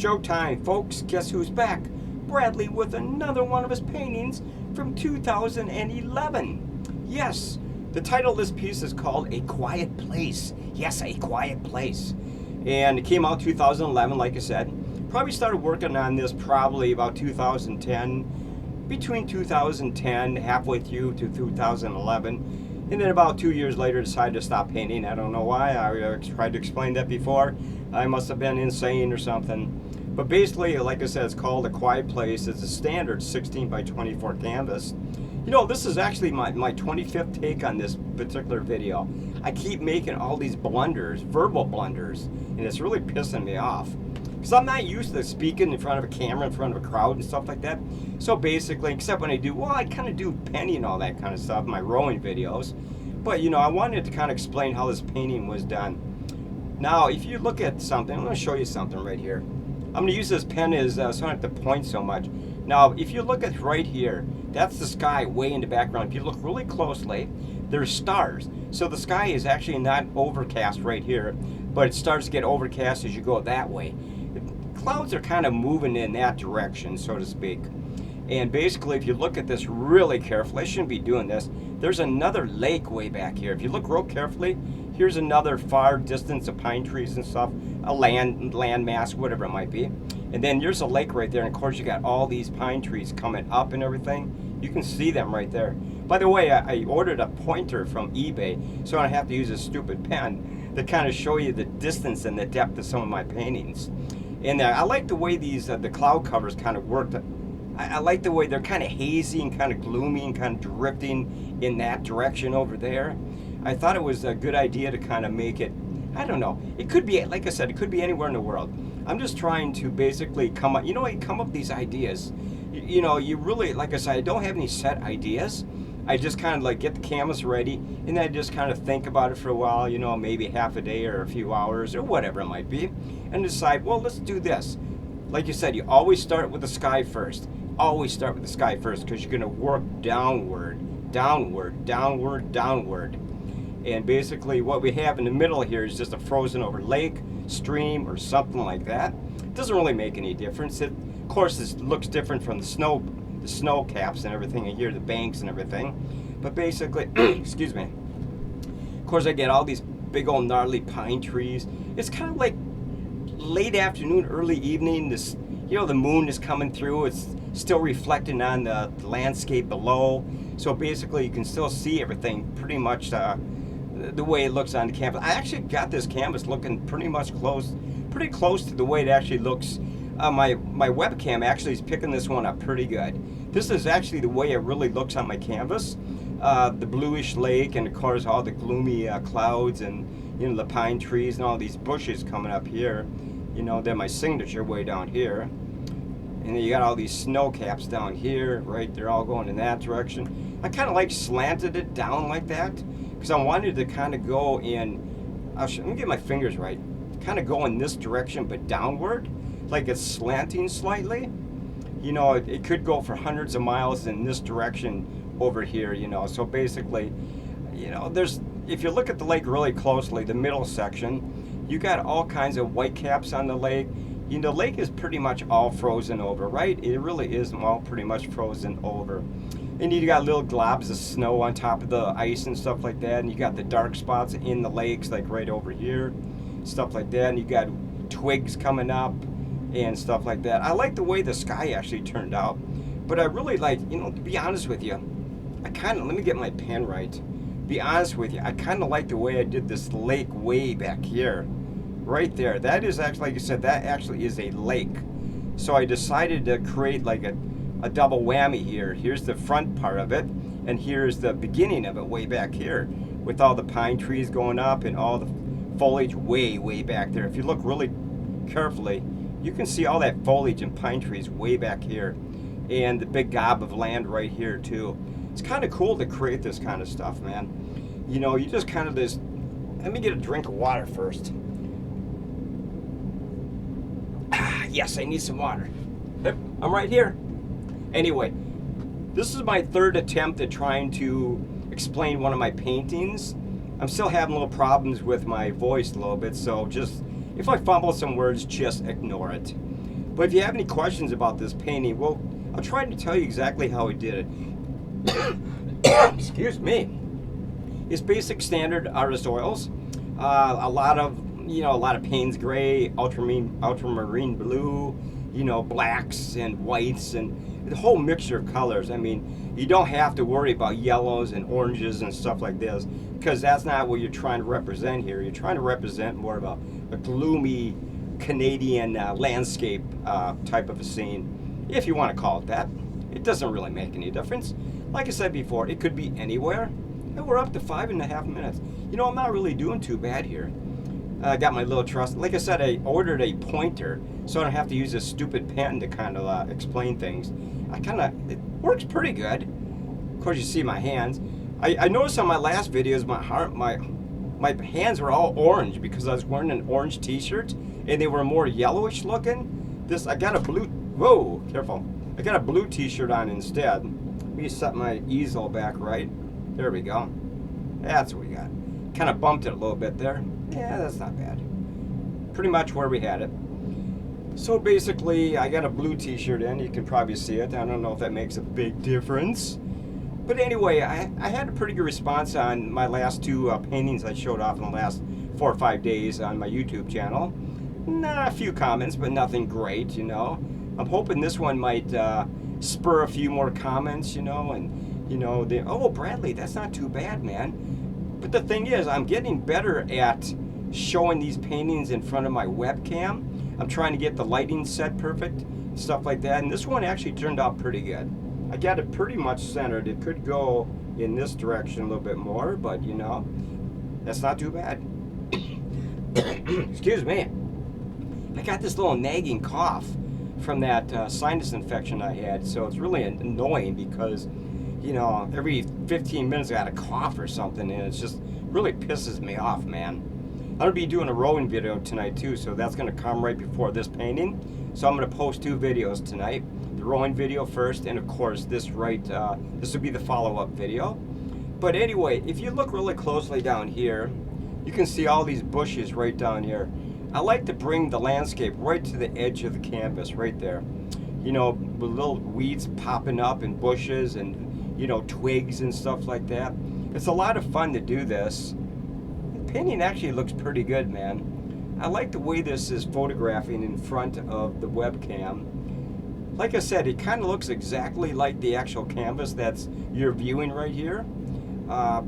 Showtime, folks. Guess who's back? Bradley with another one of his paintings from 2011. Yes, the title of this piece is called A Quiet Place. Yes, A Quiet Place. And it came out 2011, like I said. Probably started working on this probably about 2010, between 2010, halfway through to 2011. And then about 2 years later decided to stop painting. I don't know why. I tried to explain that before. I must have been insane or something. But basically, like I said, it's called A Quiet Place. It's a standard 16 by 24 canvas. You know, this is actually my 25th take on this particular video. I keep making all these blunders, verbal blunders, and it's really pissing me off. Because I'm not used to speaking in front of a camera, in front of a crowd and stuff like that. So basically, except when I do, well, I kind of do penny and all that kind of stuff, my rowing videos. But, you know, I wanted to kind of explain how this painting was done. Now, if you look at something, I'm going to show you something right here. I'm going to use this pen as so I don't have to point so much. Now, if you look at right here, that's the sky way in the background. If you look really closely, there's stars. So the sky is actually not overcast right here, but it starts to get overcast as you go that way. Clouds are kind of moving in that direction, so to speak. And basically, if you look at this really carefully, I shouldn't be doing this, there's another lake way back here. If you look real carefully, here's another far distance of pine trees and stuff, a land mass, whatever it might be. And then there's a lake right there, and of course you got all these pine trees coming up and everything. You can see them right there. By the way, I ordered a pointer from eBay, so I don't have to use a stupid pen to kind of show you the distance and the depth of some of my paintings. And I like the way these the cloud covers kind of worked. I like the way they're kind of hazy and kind of gloomy and kind of drifting in that direction over there. I thought it was a good idea to kind of make it, I don't know, it could be, like I said, it could be anywhere in the world. I'm just trying to basically come up, you know, you come up with these ideas. You know, you really, like I said, I don't have any set ideas. I just kind of like get the canvas ready, and then I just kind of think about it for a while, you know, maybe half a day or a few hours or whatever it might be, and decide, well, let's do this. Like you said, you always start with the sky first. Always start with the sky first, because you're going to work downward, downward, downward, downward. And basically what we have in the middle here is just a frozen over lake, stream, or something like that. It doesn't really make any difference. Of course, this looks different from the snow caps and everything, and here the banks and everything. But basically, excuse me. Of course, I get all these big old gnarly pine trees. It's kind of like late afternoon, early evening. This, you know, the moon is coming through. It's still reflecting on the landscape below. So basically, you can still see everything pretty much the way it looks on the canvas. I actually got this canvas looking pretty close to the way it actually looks. My webcam actually is picking this one up pretty good. This is actually the way it really looks on my canvas. The bluish lake, and of course all the gloomy clouds, and you know, the pine trees and all these bushes coming up here. You know, then my signature way down here. And then you got all these snow caps down here, right? They're all going in that direction. I kind of like slanted it down like that, because I wanted to kind of go in, let me get my fingers right, kind of go in this direction but downward, like it's slanting slightly. You know, it could go for hundreds of miles in this direction over here, you know. So basically, you know, if you look at the lake really closely, the middle section, you got all kinds of white caps on the lake. You know, the lake is pretty much all frozen over, right? It really is all pretty much frozen over. And you got little globs of snow on top of the ice and stuff like that. And you got the dark spots in the lakes, like right over here, stuff like that. And you got twigs coming up and stuff like that. I like the way the sky actually turned out. But I really like, you know, to be honest with you, let me get my pen right. Be honest with you, I kind of like the way I did this lake way back here. Right there. That is actually, like I said, that actually is a lake. So I decided to create like a double whammy here. Here's the front part of it, and here's the beginning of it way back here, with all the pine trees going up and all the foliage way back there. If you look really carefully, you can see all that foliage and pine trees way back here, and the big gob of land right here too. It's kind of cool to create this kind of stuff, man. You know, you just kind of let me get a drink of water first. Yes, I need some water. Yep, I'm right here. Anyway, this is my third attempt at trying to explain one of my paintings. I'm still having little problems with my voice a little bit, so just, if I fumble some words, just ignore it. But if you have any questions about this painting, well, I'll try to tell you exactly how I did it. Excuse me. It's basic standard artist oils. A lot of Payne's gray, ultramarine blue, blacks and whites, and the whole mixture of colors. I mean, you don't have to worry about yellows and oranges and stuff like this, because that's not what you're trying to represent here. You're trying to represent more of a gloomy Canadian landscape type of a scene, if you want to call it that. It doesn't really make any difference. Like I said before, it could be anywhere. And we're up to 5.5 minutes. I'm not really doing too bad here. I got my little trust. Like I said, I ordered a pointer, so I don't have to use this stupid pen to kind of explain things. It works pretty good. Of course, you see my hands. I noticed on my last videos, my hands were all orange because I was wearing an orange t-shirt, and they were more yellowish looking. I got a blue, whoa, careful. I got a blue t-shirt on instead. Let me set my easel back right. There we go. That's what we got. Kind of bumped it a little bit there. Yeah, that's not bad. Pretty much where we had it. So basically, I got a blue t-shirt in. You can probably see it. I don't know if that makes a big difference. But anyway, I had a pretty good response on my last two paintings I showed off in the last 4 or 5 days on my YouTube channel. A few comments, but nothing great, I'm hoping this one might spur a few more comments, and oh, Bradley, that's not too bad, man. But the thing is, I'm getting better at showing these paintings in front of my webcam. I'm trying to get the lighting set perfect, stuff like that. And this one actually turned out pretty good. I got it pretty much centered. It could go in this direction a little bit more, but that's not too bad. Excuse me. I got this little nagging cough from that sinus infection I had, so it's really annoying because every 15 minutes I got a cough or something, and it just really pisses me off, man. I'm going to be doing a rowing video tonight too, so that's going to come right before this painting. So I'm going to post 2 videos tonight. The rowing video first, and of course this will be the follow-up video. But anyway, if you look really closely down here, you can see all these bushes right down here. I like to bring the landscape right to the edge of the canvas, right there. With little weeds popping up and bushes and twigs and stuff like that. It's a lot of fun to do this. The painting actually looks pretty good, man. I like the way this is photographing in front of the webcam. Like I said, it kind of looks exactly like the actual canvas that's you're viewing right here.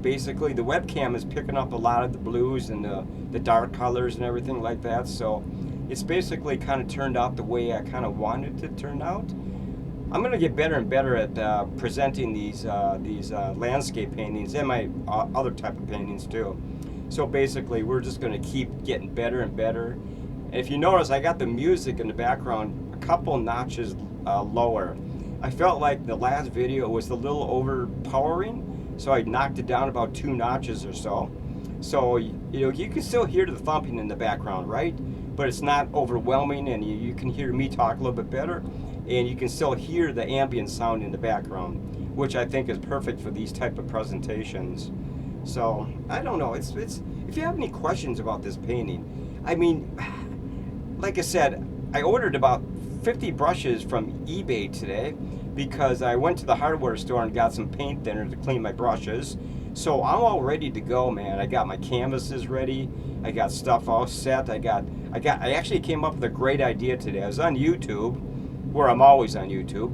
Basically, the webcam is picking up a lot of the blues and the dark colors and everything like that. So it's basically kind of turned out the way I kind of wanted it to turn out. I'm going to get better and better at presenting these landscape paintings and my other type of paintings too. So basically, we're just going to keep getting better and better. And if you notice, I got the music in the background a couple notches lower. I felt like the last video was a little overpowering, so I knocked it down about 2 notches or so. So you can still hear the thumping in the background, right? But it's not overwhelming, and you can hear me talk a little bit better. And you can still hear the ambient sound in the background, which I think is perfect for these type of presentations. So I don't know. It's if you have any questions about this painting, I mean, like I said, I ordered about 50 brushes from eBay today because I went to the hardware store and got some paint thinner to clean my brushes. So I'm all ready to go, man. I got my canvases ready. I got stuff all set. I actually came up with a great idea today. I was on YouTube, where I'm always on YouTube,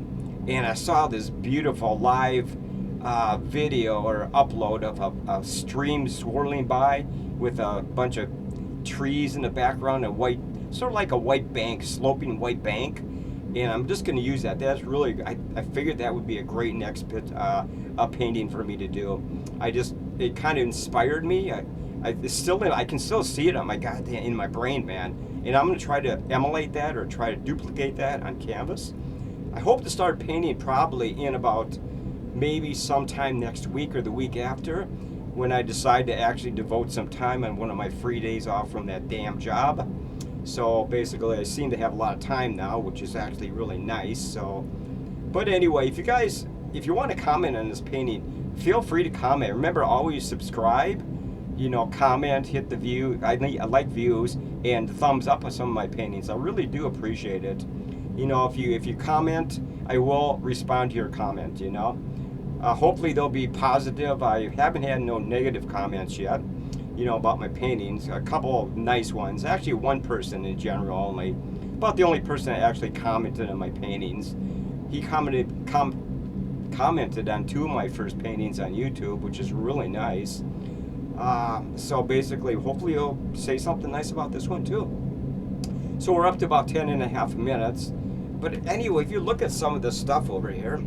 and I saw this beautiful live video or upload of a stream swirling by with a bunch of trees in the background, a white, sort of like a white bank, sloping white bank. And I'm just going to use that. That's really, I figured that would be a great next painting for me to do. It kind of inspired me. I can still see it on my goddamn, in my brain, man. And I'm going to try to emulate that or try to duplicate that on canvas. I hope to start painting probably in about maybe sometime next week or the week after, when I decide to actually devote some time on one of my free days off from that damn job. So basically, I seem to have a lot of time now, which is actually really nice. So, but anyway, if you want to comment on this painting, feel free to comment. Remember, always subscribe, comment, hit the view. I like views and the thumbs up on some of my paintings. I really do appreciate it. You know, if you comment, I will respond to your comment, you know. Hopefully they'll be positive. I haven't had no negative comments yet, you know, about my paintings. A couple of nice ones. Actually, one person in general only. About the only person that actually commented on my paintings. He commented on 2 of my first paintings on YouTube, which is really nice. So basically, hopefully he'll say something nice about this one too. So we're up to about 10.5 minutes. But anyway, if you look at some of the stuff over here,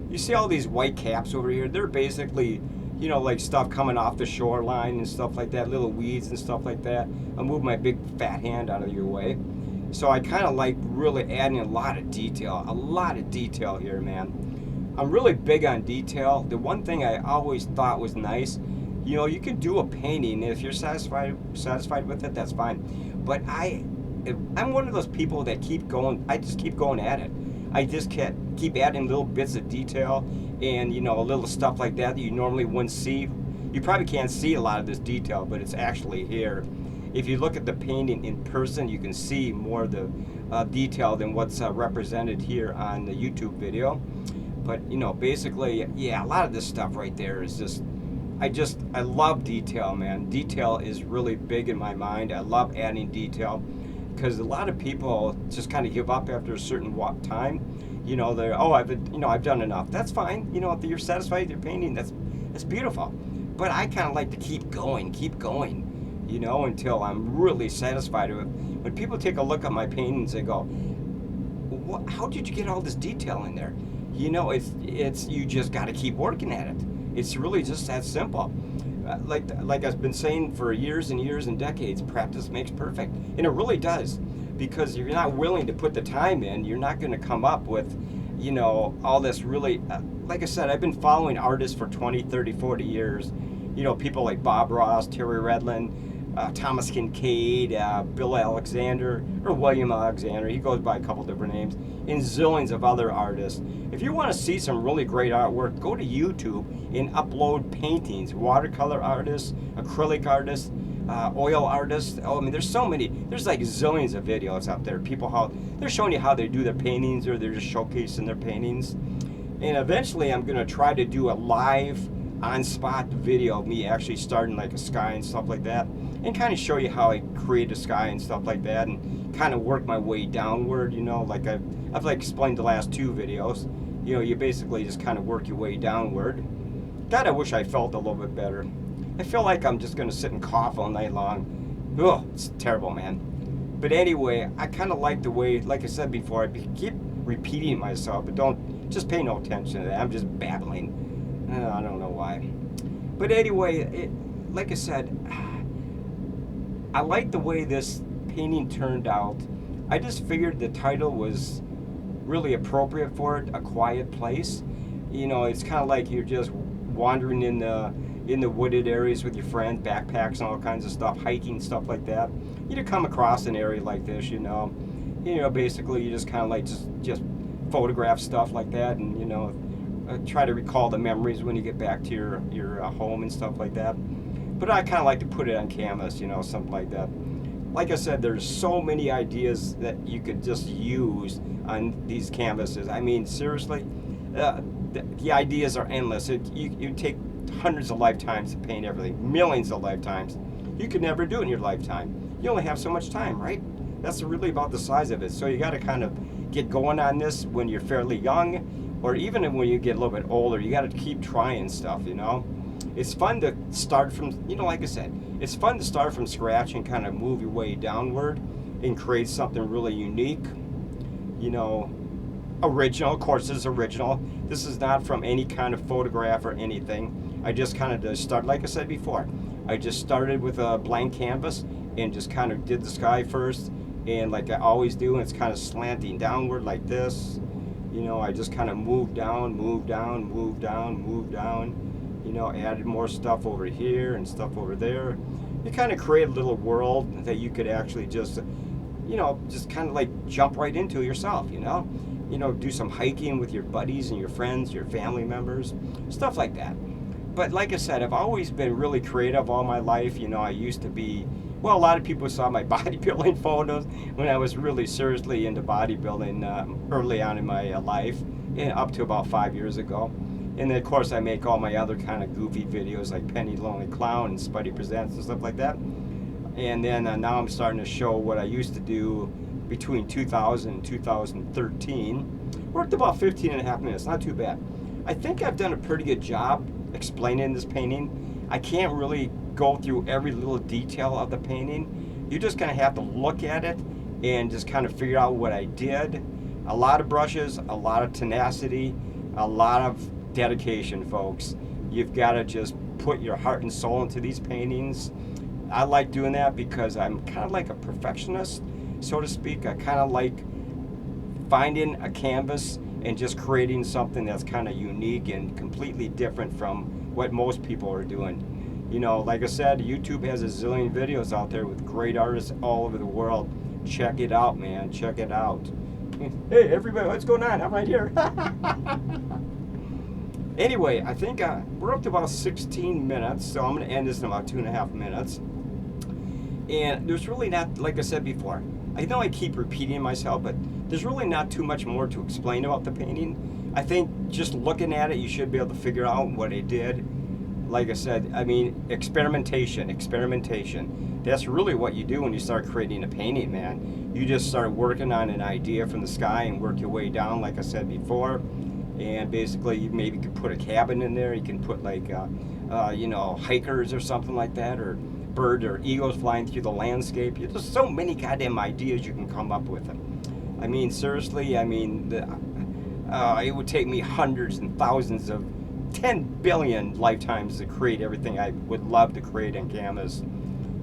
you see all these white caps over here. They're basically, you know, like stuff coming off the shoreline and stuff like that, little weeds and stuff like that. I'll move my big fat hand out of your way. So I kind of like really adding a lot of detail here, man. I'm really big on detail. The one thing I always thought was nice, you know, you can do a painting. If you're satisfied with it, that's fine. But I'm one of those people that keep going. I just keep going at it. I just keep adding little bits of detail and, you know, a little stuff like that you normally wouldn't see. You probably can't see a lot of this detail, but it's actually here. If you look at the painting in person, you can see more of the detail than what's represented here on the YouTube video. But, you know, basically, yeah, a lot of this stuff right there is just, I love detail, man. Detail is really big in my mind. I love adding detail because a lot of people just kind of give up after a certain time. You know, they're, oh, I've done enough. That's fine. You know, if you're satisfied with your painting, that's beautiful. But I kind of like to keep going, you know, until I'm really satisfied with it. When people take a look at my paintings, they go, how did you get all this detail in there? You know, it's you just got to keep working at it. It's really just that simple. Like I've been saying for years and years and decades, practice makes perfect. And it really does. Because if you're not willing to put the time in, you're not going to come up with, you know, all this really, like I said, I've been following artists for 20, 30, 40 years. You know, people like Bob Ross, Terry Redlin, Thomas Kincaid, Bill Alexander, or William Alexander. He goes by a couple different names, and zillions of other artists. If you want to see some really great artwork, go to YouTube and upload paintings. Watercolor artists, acrylic artists, oil artists. Oh, I mean, there's so many. There's like zillions of videos out there. People, how they're showing you how they do their paintings, or they're just showcasing their paintings. And eventually, I'm gonna try to do a live, on-spot video of me actually starting like a sky and stuff like that, and kind of show you how I create a sky and stuff like that, and kind of work my way downward. You know, like I've like explained the last 2 videos. You know, you basically just kind of work your way downward. God, I wish I felt a little bit better. I feel like I'm just going to sit and cough all night long. Ugh, it's terrible, man. But anyway, I kind of like the way, like I said before, I keep repeating myself, but just pay no attention to that. I'm just babbling. I don't know why. But anyway, like I said, I like the way this painting turned out. I just figured the title was really appropriate for it, A Quiet Place. You know, it's kind of like you're just wandering in the wooded areas with your friends, backpacks and all kinds of stuff, hiking, stuff like that. You come across an area like this, you know, basically you just kind of like just photograph stuff like that, and, you know, try to recall the memories when you get back to your home and stuff like that. But I kind of like to put it on canvas, you know, something like that. Like I said, there's so many ideas that you could just use on these canvases. I mean, seriously, the ideas are endless. You take hundreds of lifetimes to paint everything, millions of lifetimes. You could never do it in your lifetime. You only have so much time, right? That's really about the size of it. So you got to kind of get going on this when you're fairly young, or even when you get a little bit older. You got to keep trying stuff, you know. It's fun to start from, you know, like I said, it's fun to start from scratch and kind of move your way downward and create something really unique, you know, original. Of course, this is original. This is not from any kind of photograph or anything. I just kind of just start, like I said before, I just started with a blank canvas and just kind of did the sky first, and like I always do, and it's kind of slanting downward like this. You know, I just kind of move down, move down, move down, move down. You know, added more stuff over here and stuff over there. You kind of create a little world that you could actually just, you know, just kind of like jump right into yourself, you know. You know, do some hiking with your buddies and your friends, your family members, stuff like that. But like I said, I've always been really creative all my life. You know, I used to be Well, a lot of people saw my bodybuilding photos when I was really seriously into bodybuilding early on in my life, up to about 5 years ago. And then, of course, I make all my other kind of goofy videos like Penny Lonely Clown and Spidey Presents and stuff like that. And then now I'm starting to show what I used to do between 2000 and 2013. Worked about 15 and a half minutes, not too bad. I think I've done a pretty good job explaining this painting. I can't really go through every little detail of the painting. You're just going to have to look at it and just kind of figure out what I did. A lot of brushes, a lot of tenacity, a lot of dedication, folks. You've got to just put your heart and soul into these paintings. I like doing that because I'm kind of like a perfectionist, so to speak. I kind of like finding a canvas and just creating something that's kind of unique and completely different from what most people are doing. You know, like I said, YouTube has a zillion videos out there with great artists all over the world. Check it out, man. Check it out. Hey, everybody, what's going on? I'm right here. Anyway, I think we're up to about 16 minutes, so I'm going to end this in about 2.5 minutes. And there's really not, like I said before, I know I keep repeating myself, but there's really not too much more to explain about the painting. I think just looking at it, you should be able to figure out what I did. Like I said, I mean, experimentation. That's really what you do when you start creating a painting, man. You just start working on an idea from the sky and work your way down, like I said before. And basically, you maybe could put a cabin in there. You can put like, you know, hikers or something like that, or bird or eagles flying through the landscape. There's so many goddamn ideas you can come up with. I mean, seriously, I mean, it would take me hundreds and thousands of 10 billion lifetimes to create everything I would love to create on canvas.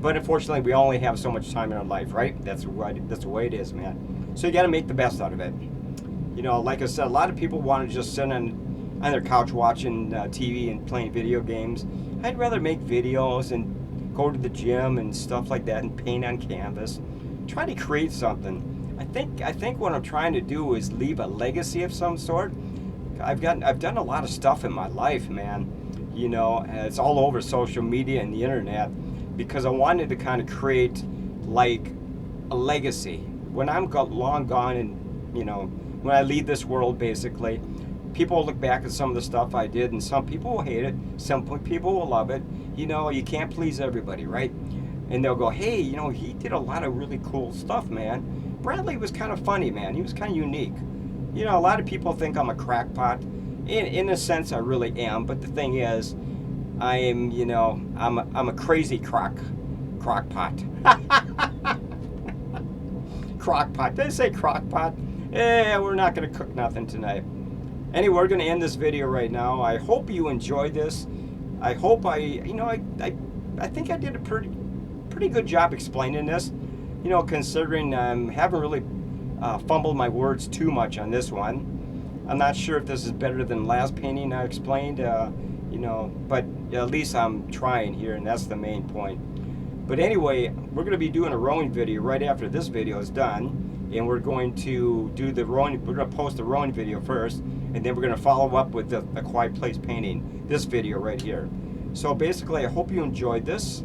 But unfortunately, we only have so much time in our life, right? That's the way it is, man. So you got to make the best out of it. You know, like I said, a lot of people want to just sit on their couch watching TV and playing video games. I'd rather make videos and go to the gym and stuff like that and paint on canvas. Try to create something. I think what I'm trying to do is leave a legacy of some sort. I've done a lot of stuff in my life, man. You know, it's all over social media and the internet because I wanted to kind of create like a legacy. When I'm long gone and, you know, when I leave this world, basically, people will look back at some of the stuff I did, and some people will hate it, some people will love it. You know, you can't please everybody, right? And they'll go, hey, you know, he did a lot of really cool stuff, man. Bradley was kind of funny, man. He was kind of unique. You know, a lot of people think I'm a crackpot. In a sense, I really am. But the thing is, I am, you know, I'm a crazy crockpot. Crockpot. Did I say crockpot? We're not going to cook nothing tonight. Anyway, we're going to end this video right now. I hope you enjoyed this. I hope I think I did a pretty good job explaining this. You know, considering I haven't really fumbled my words too much on this one. I'm not sure if this is better than the last painting I explained, you know, but at least I'm trying here, and that's the main point. But anyway, we're going to be doing a rowing video right after this video is done, and we're going to do the rowing. We're going to post the rowing video first, and then we're going to follow up with the Quiet Place painting, this video right here. So basically, I hope you enjoyed this.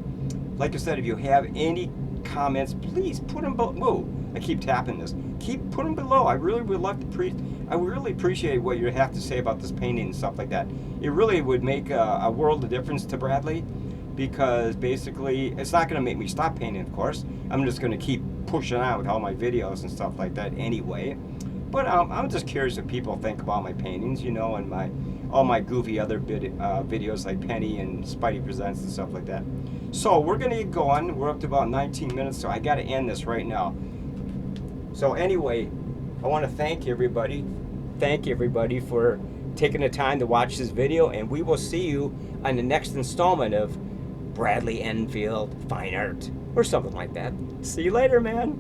Like I said, if you have any comments, please put them below. Whoa, I keep tapping this. Keep put them below. I really would love to I would really appreciate what you have to say about this painting and stuff like that. It really would make a world of difference to Bradley, because basically it's not going to make me stop painting, of course. I'm just going to keep pushing on with all my videos and stuff like that anyway. But I'm just curious what people think about my paintings, you know, and all my goofy other videos like Penny and Spidey Presents and stuff like that. So we're going to get going. We're up to about 19 minutes, so I got to end this right now. So anyway, I want to thank everybody. Thank everybody for taking the time to watch this video, and we will see you on the next installment of Bradley Enfield Fine Art, or something like that. See you later, man.